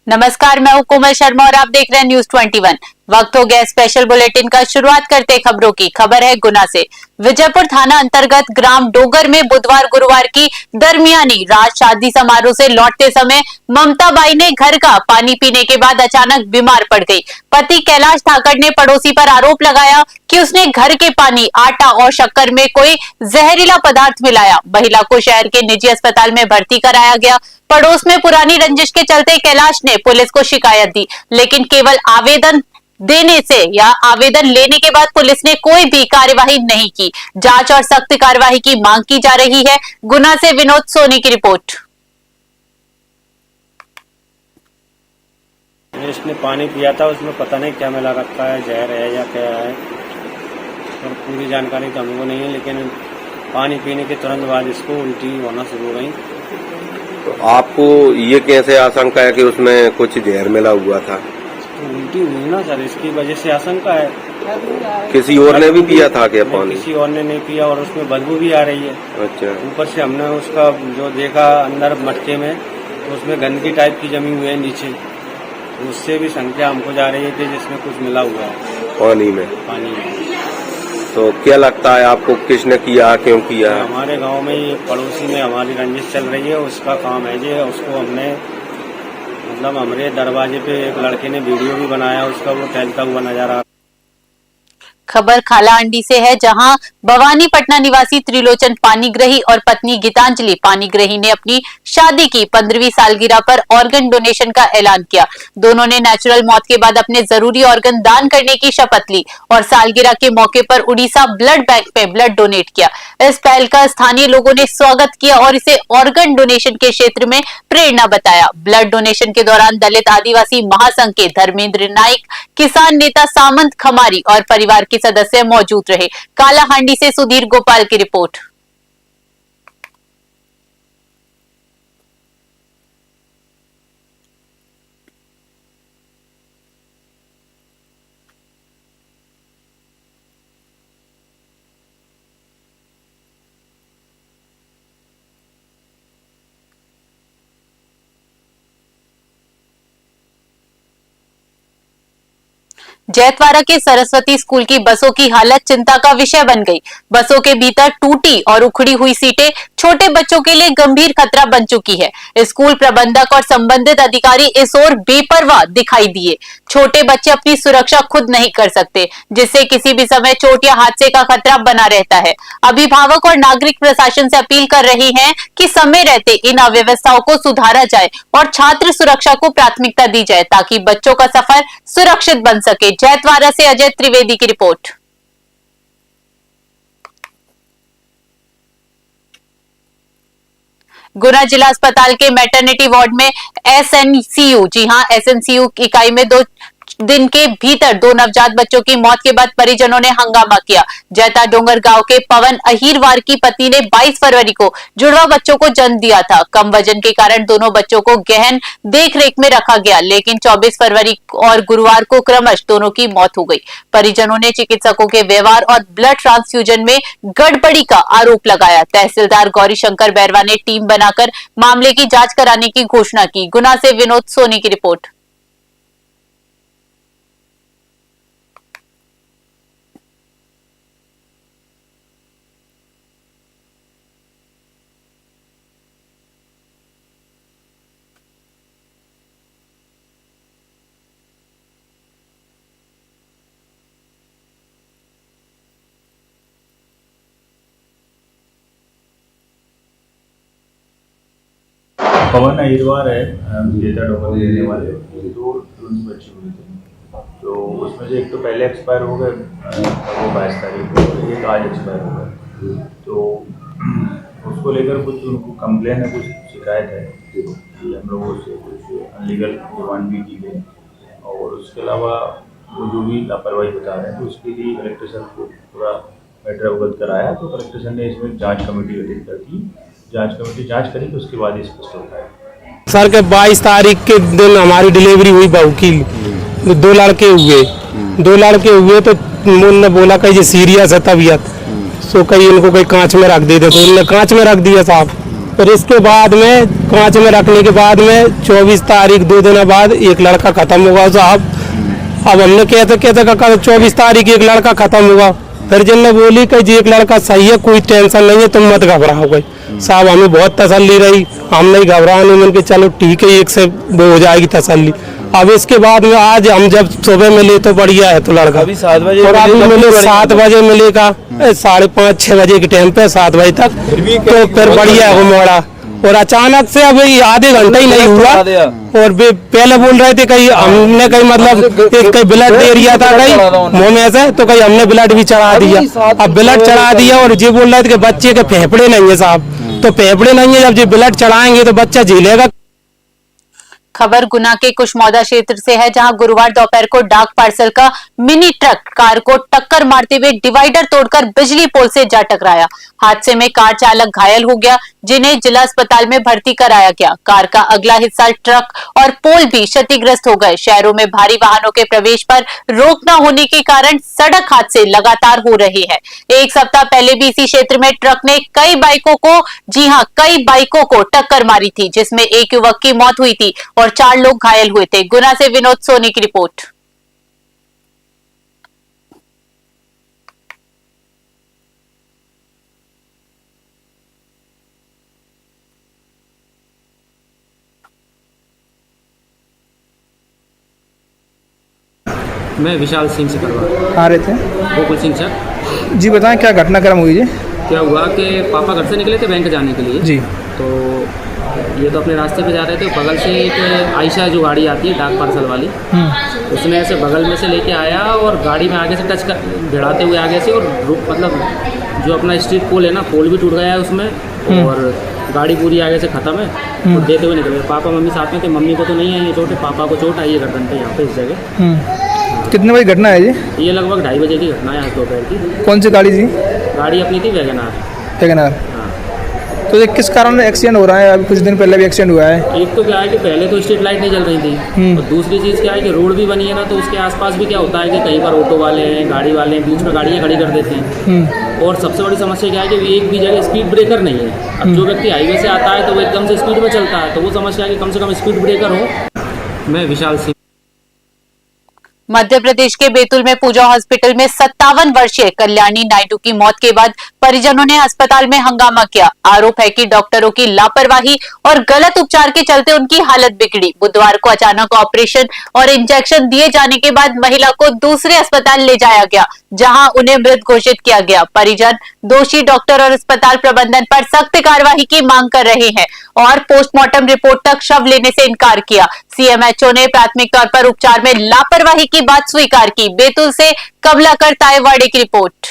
नमस्कार, मैं हूं कोमल शर्मा और आप देख रहे हैं न्यूज 21। वक्त हो गया स्पेशल बुलेटिन का। शुरुआत करते खबरों की। खबर है गुना से। विजयपुर थाना अंतर्गत ग्राम डोगर में बुधवार गुरुवार की दरमियानी रात शादी समारोह से लौटते समय ममता बाई ने घर का पानी पीने के बाद अचानक बीमार पड़ गई। पति कैलाश ठाकर ने पड़ोसी पर आरोप लगाया कि उसने घर के पानी, आटा और शक्कर में कोई जहरीला पदार्थ मिलाया। महिला को शहर के निजी अस्पताल में भर्ती कराया गया। पड़ोस में पुरानी रंजिश के चलते कैलाश ने पुलिस को शिकायत दी, लेकिन केवल आवेदन देने से या आवेदन लेने के बाद पुलिस ने कोई भी कार्यवाही नहीं की। जांच और सख्त कार्यवाही की मांग की जा रही है। गुना से विनोद सोनी की रिपोर्ट। इसने पानी पिया था, उसमें पता नहीं क्या मिला रखा है, जहर है या क्या है, और पूरी जानकारी तो हमको नहीं है। लेकिन पानी पीने के तुरंत बाद इसको उल्टी होना शुरू हो गई। तो आपको ये कैसे आशंका है कि उसमें कुछ जहर मिला हुआ था? तो उल्टी हुई ना सर, इसकी वजह से आशंका है। किसी और ने भी पिया था क्या पानी? किसी और ने नहीं पिया, और उसमें बदबू भी आ रही है। अच्छा। ऊपर से हमने उसका जो देखा अंदर मटके में, तो उसमें गंदगी टाइप की जमी हुई है नीचे, तो उससे भी संख्या हमको जा रही है कि जिसमें कुछ मिला हुआ है पानी में। तो क्या लगता है आपको, किसने किया, क्यों किया? हमारे गांव में ये पड़ोसी में हमारी रंजिश चल रही है, उसका काम है जी। उसको हमने मतलब हमारे दरवाजे पे एक लड़के ने वीडियो भी बनाया उसका, वो टहलता हुआ नजर आ। खबर खालाहंडी से है, जहां भवानी पटना निवासी त्रिलोचन पानीग्रही और पत्नी गीतांजलि पानीग्रही ने अपनी शादी की 15वीं सालगिरह पर ऑर्गन डोनेशन का ऐलान किया। दोनों ने नेचुरल मौत के बाद अपने जरूरी ऑर्गन दान करने की शपथ ली और सालगिरह के मौके पर उड़ीसा ब्लड बैंक में ब्लड डोनेट किया। इस पहल का स्थानीय लोगों ने स्वागत किया और इसे ऑर्गन डोनेशन के क्षेत्र में प्रेरणा बताया। ब्लड डोनेशन के दौरान दलित आदिवासी महासंघ के धर्मेंद्र नाइक, किसान नेता सामंत खमारी और परिवार के सदस्य मौजूद रहे। कालाहांडी से सुधीर गोपाल की रिपोर्ट। जैतवाड़ा के सरस्वती स्कूल की बसों की हालत चिंता का विषय बन गई। बसों के भीतर टूटी और उखड़ी हुई सीटें छोटे बच्चों के लिए गंभीर खतरा बन चुकी है। स्कूल प्रबंधक और संबंधित अधिकारी इस ओर बेपरवाह दिखाई दिए। छोटे बच्चे अपनी सुरक्षा खुद नहीं कर सकते, जिससे किसी भी समय चोट या हादसे का खतरा बना रहता है। अभिभावक और नागरिक प्रशासन से अपील कर रहे हैं कि समय रहते इन अव्यवस्थाओं को सुधारा जाए और छात्र सुरक्षा को प्राथमिकता दी जाए, ताकि बच्चों का सफर सुरक्षित बन सके। जैतवाड़ा से अजय त्रिवेदी की रिपोर्ट। गुना जिला अस्पताल के मैटरनिटी वार्ड में एसएनसीयू, जी हां, एसएनसीयू इकाई में 2 दिन के भीतर 2 नवजात बच्चों की मौत के बाद परिजनों ने हंगामा किया। जैता डोंगर गांव के पवन अहीरवार की पत्नी ने 22 फरवरी को जुड़वा बच्चों को जन्म दिया था। कम वजन के कारण दोनों बच्चों को गहन देखरेख में रखा गया, लेकिन 24 फरवरी और गुरुवार को क्रमश दोनों की मौत हो गई। परिजनों ने चिकित्सकों के व्यवहार और ब्लड ट्रांसफ्यूजन में गड़बड़ी का आरोप लगाया। तहसीलदार गौरी शंकर बैरवा ने टीम बनाकर मामले की जांच कराने की घोषणा की। गुना से विनोद सोनी की रिपोर्ट। पवन अहिरवार है, जेता डोंगर रहने वाले। 2 बच्चे हुए थे, तो उसमें से एक तो पहले एक्सपायर हो गए, वो 22 तारीख को, एक आज एक्सपायर हो गए। तो उसको लेकर कुछ उनको कंप्लेन है, कुछ शिकायत है कि हम लोगों से कुछ अनलीगल डिमांड भी की गई, और उसके अलावा वो जो भी लापरवाही बता रहे हैं, तो उसके लिए कलेक्टर सर को पूरा मैटर अवगत कराया। तो कलेक्टर सर ने इसमें जाँच कमेटी गठित कर दी। जांच कमेटी जांच करेगी, उसके बाद स्पष्ट होता है। सर के 22 तारीख के दिन हमारी डिलीवरी हुई बहू की। 2 लड़के हुए तो उन्होंने बोला कहीं सीरियस है तबीयत, सो कहीं इनको कहीं कांच में रख दे, तो उन्होंने कांच में रख दिया साहब। फिर इसके बाद में कांच में रखने के बाद में 24 तारीख 2 दिन बाद एक लड़का खत्म हुआ साहब। अब हमने कहते 24 तारीख एक लड़का खत्म हुआ। फिर जिनने बोली कि जी एक लड़का सही है, कोई टेंशन नहीं है, तुम मत घबराओ भाई साहब। हमें बहुत तसल्ली रही, हम नहीं घबरा नहीं, मन के चलो ठीक है एक से वो हो जाएगी तसल्ली। अब इसके बाद में आज हम जब सुबह मिले तो बढ़िया है तो लड़का अभी 7 बजे और अभी मिले 7 बजे मिलेगा 5:30-6 बजे के टाइम पे 7 बजे तक तो फिर बढ़िया है वो मोड़ा। और अचानक से अभी आधे घंटे ही नहीं हुआ और पहले बोल रहे थे कहीं हमने कहीं मतलब कहीं ब्लड दे दिया था कहीं मुँह में से, तो कहीं हमने ब्लड भी चढ़ा दिया। अब ब्लड चढ़ा दिया और ये बोल रहे थे कि बच्चे के फेफड़े नहीं है साहब, तो फेफड़े नहीं है, जब ये ब्लड चढ़ाएंगे तो बच्चा झेलेगा। खबर गुना के कुशमौदा क्षेत्र से है, जहां गुरुवार दोपहर को डाक पार्सल का मिनी ट्रक कार को टक्कर मारते हुए डिवाइडर तोड़कर बिजली पोल से जा टकराया। हादसे में कार चालक घायल हो गया, जिन्हें जिला अस्पताल में भर्ती कराया गया। कार का अगला हिस्सा ट्रक और पोल भी क्षतिग्रस्त हो गए। शहरों में भारी वाहनों के प्रवेश पर रोक न होने के कारण सड़क हादसे लगातार हो रहे हैं। एक सप्ताह पहले भी इसी क्षेत्र में ट्रक ने कई बाइकों को टक्कर मारी थी, जिसमें एक युवक की मौत हुई थी और 4 लोग घायल हुए थे। गुना से विनोद सोनी की रिपोर्ट। मैं विशाल सिंह से करवा आ रहे थे गोकुल सिंह सर। जी, बताएं क्या घटनाक्रम हुई जी? क्या हुआ कि पापा घर से निकले थे बैंक जाने के लिए जी। तो ये तो अपने रास्ते पे जा रहे थे, बगल से एक आयशा जो गाड़ी आती है डाक पार्सल वाली, उसने ऐसे बगल में से लेके आया और गाड़ी में आगे से टच कर भिड़ाते हुए आगे से और मतलब जो अपना स्ट्रीट पोल है ना, पोल भी टूट गया है उसमें और गाड़ी पूरी आगे से ख़त्म है। और देते हुए निकल गए। पापा मम्मी साथ में थे, मम्मी को तो नहीं आई है चोट, पापा को चोट आई है गर्दन पे यहाँ पे इस जगह। कितने बजे घटना है जी? ये लगभग 2:30 बजे की घटना है आज दोपहर की। कौन सी गाड़ी थी? गाड़ी अपनी थी वैगनार। वैगनार। तो ये किस कारण एक्सीडेंट हो रहा है? अभी कुछ दिन पहले भी एक्सीडेंट हुआ है। एक तो क्या है कि पहले तो स्ट्रीट लाइट नहीं जल रही थी और दूसरी चीज़ क्या है कि रोड भी बनी है ना, तो उसके आसपास भी क्या होता है कि कई बार ऑटो वाले हैं, गाड़ी वाले हैं, बीच में गाड़ियाँ खड़ी कर देते हैं। और सबसे बड़ी समस्या क्या है कि एक भी जगह स्पीड ब्रेकर नहीं है। अब जो व्यक्ति हाईवे से आता है तो वो एकदम से स्पीड में चलता है, तो वो समस्या है कि कम से कम स्पीड ब्रेकर हो। मैं विशाल सिंह। मध्य प्रदेश के बैतूल में पूजा हॉस्पिटल में 57 वर्षीय कल्याणी नायडू की मौत के बाद परिजनों ने अस्पताल में हंगामा किया। आरोप है कि डॉक्टरों की लापरवाही और गलत उपचार के चलते उनकी हालत बिगड़ी। बुधवार को अचानक ऑपरेशन और इंजेक्शन दिए जाने के बाद महिला को दूसरे अस्पताल ले जाया गया, जहां उन्हें मृत घोषित किया गया। परिजन दोषी डॉक्टर और अस्पताल प्रबंधन पर सख्त कार्रवाई की मांग कर रहे हैं और पोस्टमार्टम रिपोर्ट तक शव लेने से इनकार किया। सीएमएचओ ने प्राथमिक तौर पर उपचार में लापरवाही की बात स्वीकार की। बैतूल से कमलाकर तायवाड़े की रिपोर्ट।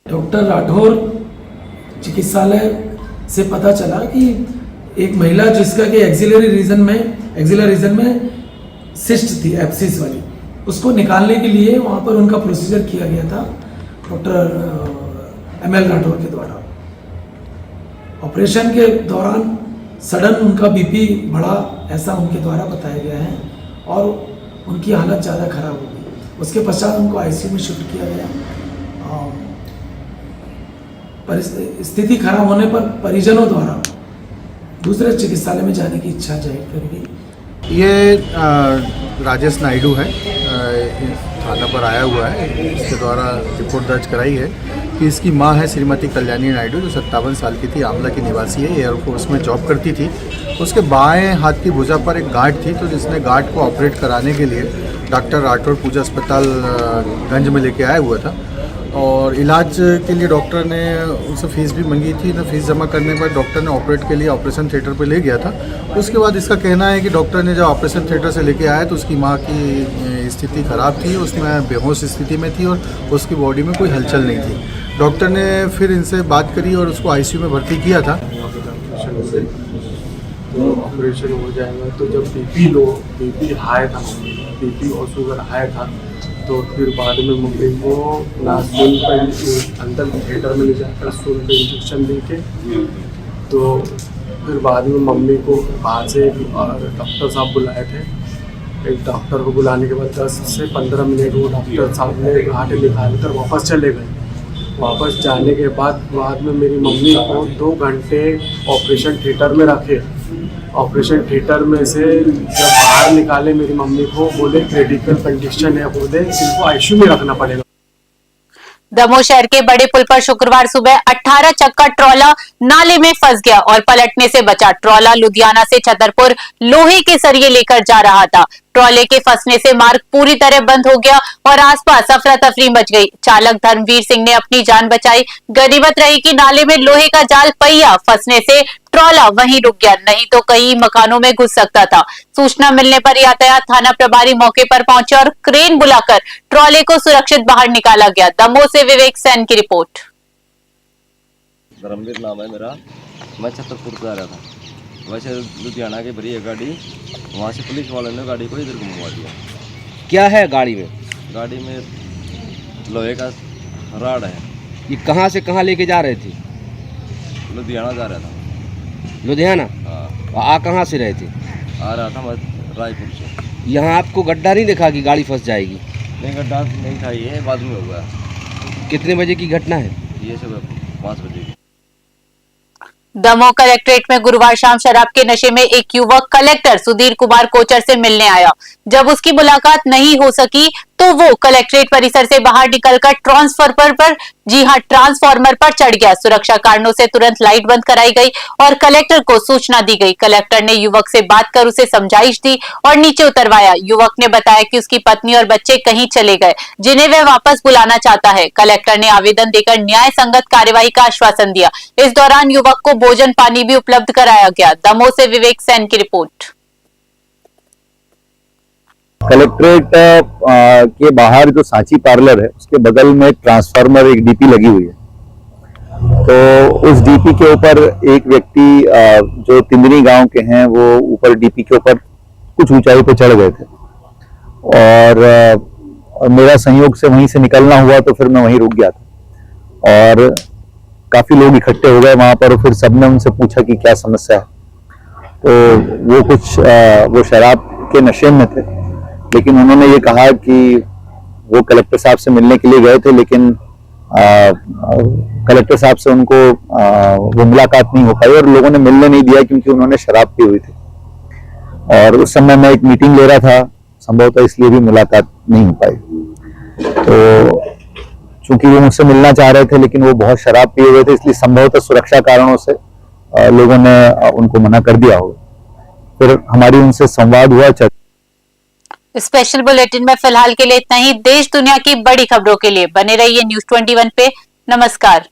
डॉक्टर राठौर चिकित्सालय से पता चला कि एक महिला जिसका कि एक्सिलरी रीजन में सिस्ट थी, एब्सिस वाली, उसको निकालने के लिए वहाँ पर उनका प्रोसीजर किया गया था डॉक्टर ML राठौर के द्वारा। ऑपरेशन के दौरान सडन उनका बीपी बढ़ा, ऐसा उनके द्वारा बताया गया है और उनकी हालत ज़्यादा खराब हो गई। उसके पश्चात उनको आईसीयू में शिफ्ट किया गया। स्थिति खराब होने पर परिजनों द्वारा दूसरे चिकित्सालय में जाने की इच्छा जाहिर करी गई। ये राजेश नायडू है, थाना पर आया हुआ है, इसके द्वारा रिपोर्ट दर्ज कराई है कि इसकी मां है श्रीमती कल्याणी नायडू, जो 57 साल की थी, आमला की निवासी है, एयरफोर्स में जॉब करती थी। उसके बाएं हाथ की भुजा पर एक गांठ थी, तो जिसने गांठ को ऑपरेट कराने के लिए डॉक्टर राठौर पूजा अस्पताल गंज में लेके आया हुआ था और इलाज के लिए डॉक्टर ने उनसे फीस भी मंगी थी। ना फीस जमा करने के बाद डॉक्टर ने ऑपरेट के लिए ऑपरेशन थिएटर पे ले गया था। उसके बाद इसका कहना है कि डॉक्टर ने जब ऑपरेशन थिएटर से लेके आया तो उसकी मां की स्थिति ख़राब थी, उसमें बेहोश स्थिति में थी और उसकी बॉडी में कोई हलचल नहीं थी। डॉक्टर ने फिर इनसे बात करी और उसको आईसीयू में भर्ती किया था। तो ऑपरेशन हो जाएगा। तो जब बीपी हाई था, बीपी और शुगर हाई था, तो फिर बाद में मम्मी को नासून पर अंदर थिएटर में ले जाकर सून पर इंजेक्शन दे के, तो फिर बाद में मम्मी को बाहर से डॉक्टर साहब बुलाए थे। एक डॉक्टर को बुलाने के बाद 10 से 15 मिनट वो डॉक्टर साहब ने घाटे निकाल कर वापस चले गए। वापस जाने के बाद में मेरी मम्मी को 2 घंटे ऑपरेशन थिएटर में रखे। ऑपरेशन थिएटर में से जब बाहर निकाले मेरी मम्मी को, बोले क्रिटिकल कंडीशन है, बोले इनको आईसीयू में रखना पड़ेगा। दमोह शहर के बड़े पुल पर शुक्रवार सुबह 18 चक्का ट्रॉला नाले में फंस गया और पलटने से बचा। ट्रॉला लुधियाना से छतरपुर लोहे के सरिये लेकर जा रहा था। ट्रॉले के फंसने से मार्ग पूरी तरह बंद हो गया और आसपास अफरा तफरी मच गई। चालक धर्मवीर सिंह ने अपनी जान बचाई। गनीमत रही कि नाले में लोहे का जाल पहिया फंसने से ट्रॉला वहीं रुक गया, नहीं तो कई मकानों में घुस सकता था। सूचना मिलने पर यातायात थाना प्रभारी मौके पर पहुंचे और क्रेन बुलाकर ट्रॉले को सुरक्षित बाहर निकाला गया। दमोह से विवेक सेन की रिपोर्ट। धर्मवीर नाम है मेरा। मैं छतरपुर जा रहा था, वैसे लुधियाना की भरी है गाड़ी, वहाँ से पुलिस वालों ने गाड़ी को इधर घुमवा दिया। क्या है गाड़ी में? गाड़ी में लोहे का राड है। ये कहाँ से कहाँ लेके जा रहे थे? लुधियाना जा रहा था। लुधियाना? हाँ। आ कहाँ से रहे थे? आ रहा था मैं रायपुर से। यहाँ आपको गड्ढा नहीं देखा कि गाड़ी फंस जाएगी? नहीं, गड्ढा नहीं था, ये बाद में हो गया। कितने बजे की घटना है? ये सुबह 5 बजे की। दमोह कलेक्ट्रेट में गुरुवार शाम शराब के नशे में एक युवक कलेक्टर सुधीर कुमार कोचर से मिलने आया। जब उसकी मुलाकात नहीं हो सकी तो वो कलेक्ट्रेट परिसर से बाहर निकलकर ट्रांसफार्मर पर चढ़ गया। सुरक्षा कारणों से तुरंत लाइट बंद कराई गई और कलेक्टर को सूचना दी गई। कलेक्टर ने युवक से बात कर उसे समझाइश दी और नीचे उतरवाया। युवक ने बताया कि उसकी पत्नी और बच्चे कहीं चले गए, जिन्हें वह वापस बुलाना चाहता है। कलेक्टर ने आवेदन देकर न्याय संगत कार्यवाही का आश्वासन दिया। इस दौरान युवक को भोजन पानी भी उपलब्ध कराया गया। दमोह से विवेक सेन की रिपोर्ट। कलेक्ट्रेट के बाहर जो सांची पार्लर है उसके बगल में ट्रांसफार्मर एक डीपी लगी हुई है। तो उस डीपी के ऊपर एक व्यक्ति जो तिंदनी गांव के हैं वो ऊपर डीपी के ऊपर कुछ ऊंचाई पे चढ़ गए थे और मेरा संयोग से वहीं से निकलना हुआ, तो फिर मैं वहीं रुक गया था और काफी लोग इकट्ठे हो गए वहां पर। फिर सबने उनसे पूछा कि क्या समस्या है, तो वो शराब के नशे में थे, लेकिन उन्होंने ये कहा कि वो कलेक्टर साहब से मिलने के लिए गए थे, लेकिन कलेक्टर साहब से उनको वो मुलाकात नहीं हो पाई और लोगों ने मिलने नहीं दिया क्योंकि उन्होंने शराब पी हुई थी। और उस समय मैं एक मीटिंग ले रहा था, संभवतः इसलिए भी मुलाकात नहीं हो पाई। तो चूंकि वो मुझसे मिलना चाह रहे थे लेकिन वो बहुत शराब पिए हुए थे, इसलिए संभवतः सुरक्षा कारणों से लोगों ने उनको मना कर दिया होगा। फिर हमारी उनसे संवाद हुआ। स्पेशल बुलेटिन में फिलहाल के लिए इतना ही। देश दुनिया की बड़ी खबरों के लिए बने रहिए News 21 पे। नमस्कार।